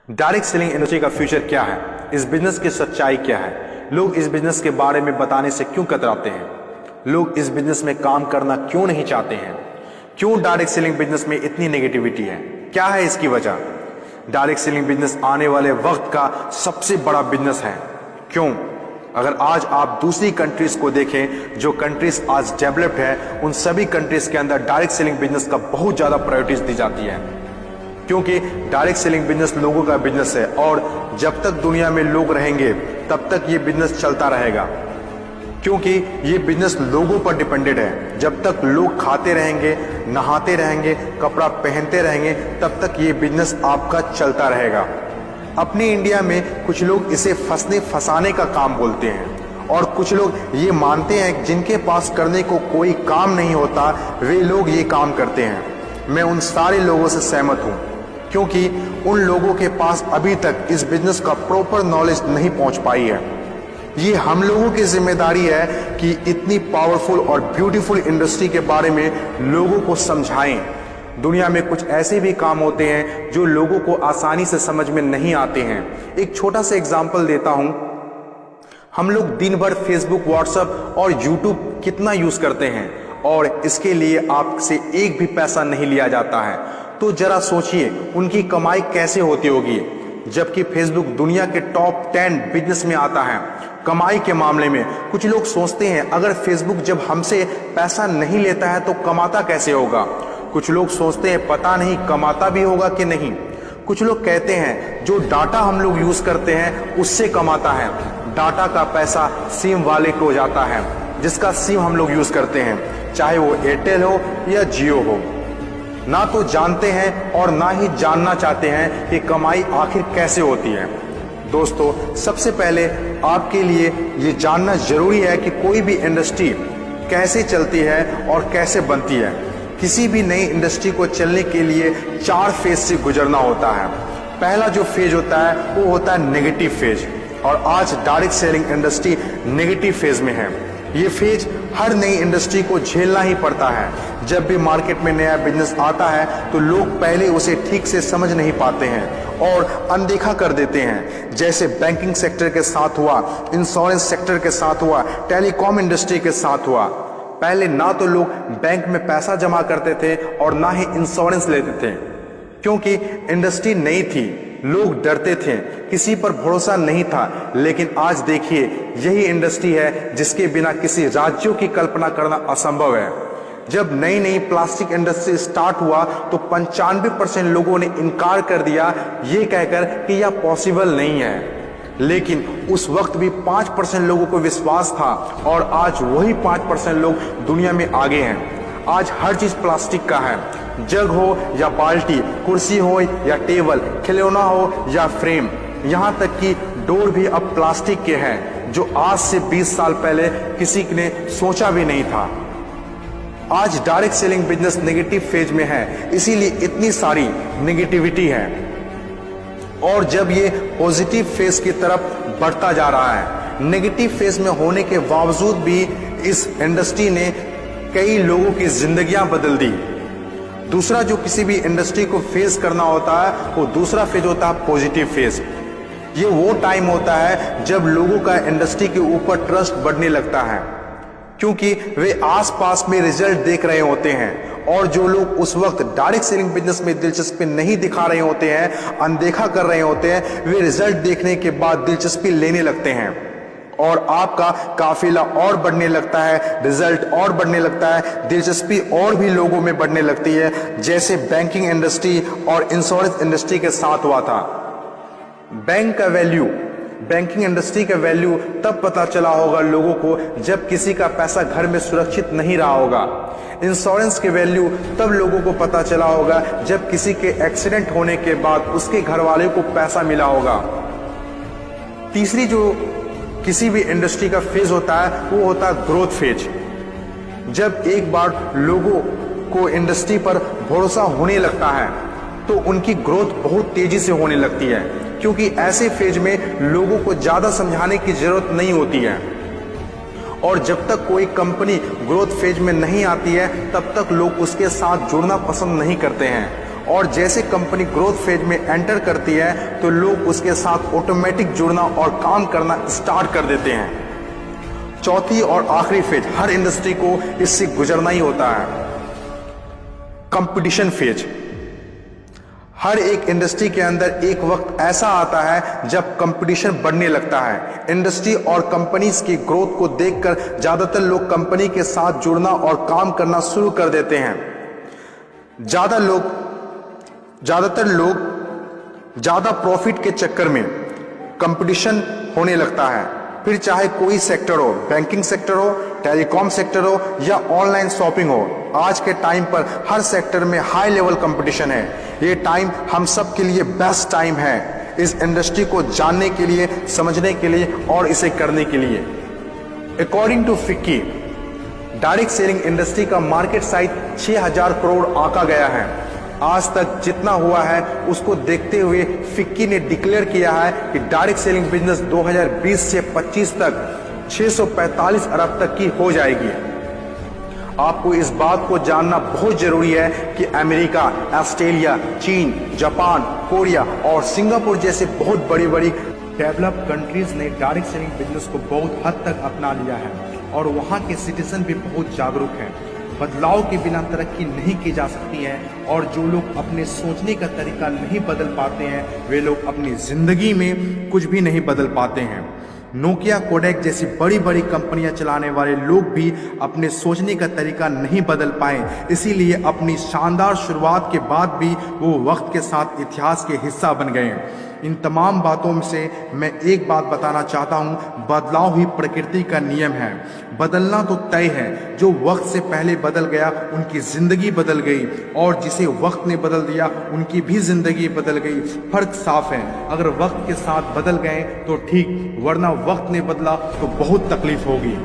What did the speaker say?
Direct selling industry का future क्या है, इस बिजनेस की सच्चाई क्या है, लोग इस बिजनेस के बारे में बताने से क्यों कतराते हैं, लोग इस बिजनेस में काम करना क्यों नहीं चाहते हैं, क्यों डायरेक्ट सेलिंग बिजनेस में इतनी नेगेटिविटी है, क्या है इसकी वजह। डायरेक्ट सेलिंग बिजनेस आने वाले वक्त का सबसे बड़ा बिजनेस है। क्यों? अगर आज आप दूसरी कंट्रीज को देखें, जो कंट्रीज आज डेवलप्ड है, उन सभी कंट्रीज के अंदर डायरेक्ट सेलिंग बिजनेस का बहुत ज्यादा प्रायोरिटीज दी जाती है, क्योंकि डायरेक्ट सेलिंग बिजनेस लोगों का बिजनेस है और जब तक दुनिया में लोग रहेंगे तब तक ये बिजनेस चलता रहेगा, क्योंकि ये बिजनेस लोगों पर डिपेंडेड है। जब तक लोग खाते रहेंगे, नहाते रहेंगे, कपड़ा पहनते रहेंगे, तब तक ये बिजनेस आपका चलता रहेगा। अपने इंडिया में कुछ लोग इसे फंसाने का काम बोलते हैं और कुछ लोग ये मानते हैं जिनके पास करने को कोई काम नहीं होता वे लोग ये काम करते हैं। मैं उन सारे लोगों से सहमत हूँ, क्योंकि उन लोगों के पास अभी तक इस बिजनेस का प्रॉपर नॉलेज नहीं पहुंच पाई है। ये हम लोगों की जिम्मेदारी है कि इतनी पावरफुल और ब्यूटीफुल इंडस्ट्री के बारे में लोगों को समझाएं। दुनिया में कुछ ऐसे भी काम होते हैं जो लोगों को आसानी से समझ में नहीं आते हैं। एक छोटा सा एग्जाम्पल देता हूं। हम लोग दिन भर फेसबुक, व्हाट्सएप और यूट्यूब कितना यूज करते हैं और इसके लिए आपसे एक भी पैसा नहीं लिया जाता है। तो जरा सोचिए उनकी कमाई कैसे होती होगी, जबकि फेसबुक दुनिया के टॉप 10 बिजनेस में आता है कमाई के मामले में। कुछ लोग सोचते हैं अगर फेसबुक जब हमसे पैसा नहीं लेता है तो कमाता कैसे होगा। कुछ लोग सोचते हैं पता नहीं कमाता भी होगा कि नहीं। कुछ लोग कहते हैं जो डाटा हम लोग यूज करते हैं उससे कमाता है। डाटा का पैसा सिम वाले को जाता है, जिसका सिम हम लोग यूज करते हैं, चाहे वो एयरटेल हो या जियो हो। ना तो जानते हैं और ना ही जानना चाहते हैं कि कमाई आखिर कैसे होती है। दोस्तों, सबसे पहले आपके लिए ये जानना जरूरी है कि कोई भी इंडस्ट्री कैसे चलती है और कैसे बनती है। किसी भी नई इंडस्ट्री को चलने के लिए 4 फेज से गुजरना होता है। पहला जो फेज होता है वो होता है नेगेटिव फेज, और आज direct selling industry negative phase में है। ये फेज हर नई इंडस्ट्री को झेलना ही पड़ता है। जब भी मार्केट में नया बिजनेस आता है तो लोग पहले उसे ठीक से समझ नहीं पाते हैं और अनदेखा कर देते हैं। जैसे बैंकिंग सेक्टर के साथ हुआ, इंश्योरेंस सेक्टर के साथ हुआ, टेलीकॉम इंडस्ट्री के साथ हुआ। पहले ना तो लोग बैंक में पैसा जमा करते थे और ना ही इंश्योरेंस लेते थे, क्योंकि इंडस्ट्री नई थी, लोग डरते थे, किसी पर भरोसा नहीं था। लेकिन आज देखिए, यही इंडस्ट्री है जिसके बिना किसी राज्यों की कल्पना करना असंभव है। जब नई नई प्लास्टिक इंडस्ट्री स्टार्ट हुआ तो 95% लोगों ने इनकार कर दिया, ये कहकर कि यह पॉसिबल नहीं है। लेकिन उस वक्त भी 5% लोगों को विश्वास था और आज वही 5% लोग दुनिया में आगे हैं। आज हर चीज प्लास्टिक का है, जग हो या बाल्टी, कुर्सी हो या टेबल, खिलौना हो या फ्रेम, यहाँ तक कि डोर भी अब प्लास्टिक के हैं, जो आज से 20 साल पहले किसी ने सोचा भी नहीं था। आज direct selling business negative phase में है, इसीलिए इतनी सारी नेगेटिविटी है। और जब ये पॉजिटिव फेज की तरफ बढ़ता जा रहा है, नेगेटिव फेज में होने के बावजूद भी इस इंडस्ट्री ने कई लोगों की जिंदगियां बदल दी। दूसरा जो किसी भी इंडस्ट्री को फेस करना होता है वो दूसरा फेज होता है पॉजिटिव फेज। ये वो टाइम होता है जब लोगों का इंडस्ट्री के ऊपर ट्रस्ट बढ़ने लगता है, क्योंकि वे आसपास में रिजल्ट देख रहे होते हैं। और जो लोग उस वक्त डायरेक्ट सेलिंग बिजनेस में दिलचस्पी नहीं दिखा रहे होते हैं, अनदेखा कर रहे होते हैं, वे रिजल्ट देखने के बाद दिलचस्पी लेने लगते हैं और आपका काफिला और बढ़ने लगता है, रिजल्ट और बढ़ने लगता है, दिलचस्पी और भी लोगों में बढ़ने लगती है। जैसे बैंकिंग इंडस्ट्री और इंश्योरेंस इंडस्ट्री के साथ हुआ था। बैंकिंग इंडस्ट्री का वैल्यू तब पता चला होगा लोगों को जब किसी का पैसा घर में सुरक्षित नहीं रहा होगा। इंश्योरेंस के वैल्यू तब लोगों को पता चला होगा जब किसी के एक्सीडेंट होने के बाद उसके घर वाले को पैसा मिला होगा। तीसरी जो किसी भी इंडस्ट्री का फेज होता है वो होता है ग्रोथ फेज। जब एक बार लोगों को इंडस्ट्री पर भरोसा होने लगता है तो उनकी ग्रोथ बहुत तेजी से होने लगती है, क्योंकि ऐसे फेज में लोगों को ज्यादा समझाने की जरूरत नहीं होती है। और जब तक कोई कंपनी ग्रोथ फेज में नहीं आती है तब तक लोग उसके साथ जुड़ना पसंद नहीं करते हैं और जैसे कंपनी ग्रोथ फेज में एंटर करती है तो लोग उसके साथ ऑटोमेटिक जुड़ना और काम करना स्टार्ट कर देते हैं। चौथी और आखिरी फेज, हर इंडस्ट्री को इससे गुजरना ही होता है, कंपटीशन फेज। हर एक इंडस्ट्री के अंदर एक वक्त ऐसा आता है जब कंपटीशन बढ़ने लगता है। इंडस्ट्री और कंपनीज की ग्रोथ को देखकर ज्यादातर लोग कंपनी के साथ जुड़ना और काम करना शुरू कर देते हैं। ज्यादातर लोग ज्यादा प्रॉफिट के चक्कर में कंपटीशन होने लगता है, फिर चाहे कोई सेक्टर हो, बैंकिंग सेक्टर हो, टेलीकॉम सेक्टर हो या ऑनलाइन शॉपिंग हो। आज के टाइम पर हर सेक्टर में हाई लेवल कंपटीशन है। ये टाइम हम सब के लिए बेस्ट टाइम है, इस इंडस्ट्री को जानने के लिए, समझने के लिए और इसे करने के लिए। According to FICCI, direct selling industry का मार्केट साइज 6000 करोड़ आंका गया है। आज तक जितना हुआ है उसको देखते हुए फिक्की ने डिक्लेयर किया है कि डायरेक्ट सेलिंग बिजनेस 2020 से 25 तक 645 अरब तक की हो जाएगी। आपको इस बात को जानना बहुत जरूरी है कि अमेरिका, ऑस्ट्रेलिया, चीन, जापान, कोरिया और सिंगापुर जैसे बहुत बड़ी बड़ी डेवलप्ड कंट्रीज ने डायरेक्ट सेलिंग बिजनेस को बहुत हद तक अपना लिया है और वहाँ के सिटीजन भी बहुत जागरूक हैं। बदलाव के बिना तरक्की नहीं की जा सकती है और जो लोग अपने सोचने का तरीका नहीं बदल पाते हैं वे लोग अपनी जिंदगी में कुछ भी नहीं बदल पाते हैं। नोकिया, कोडेक जैसी बड़ी बड़ी कंपनियां चलाने वाले लोग भी अपने सोचने का तरीका नहीं बदल पाए, इसीलिए अपनी शानदार शुरुआत के बाद भी वो वक्त के साथ इतिहास के हिस्सा बन गए। इन तमाम बातों से मैं एक बात बताना चाहता हूँ, बदलाव ही प्रकृति का नियम है। बदलना तो तय है, जो वक्त से पहले बदल गया उनकी जिंदगी बदल गई और जिसे वक्त ने बदल दिया उनकी भी जिंदगी बदल गई। फर्क साफ है, अगर वक्त के साथ बदल गए तो ठीक, वरना वक्त ने बदला तो बहुत तकलीफ होगी।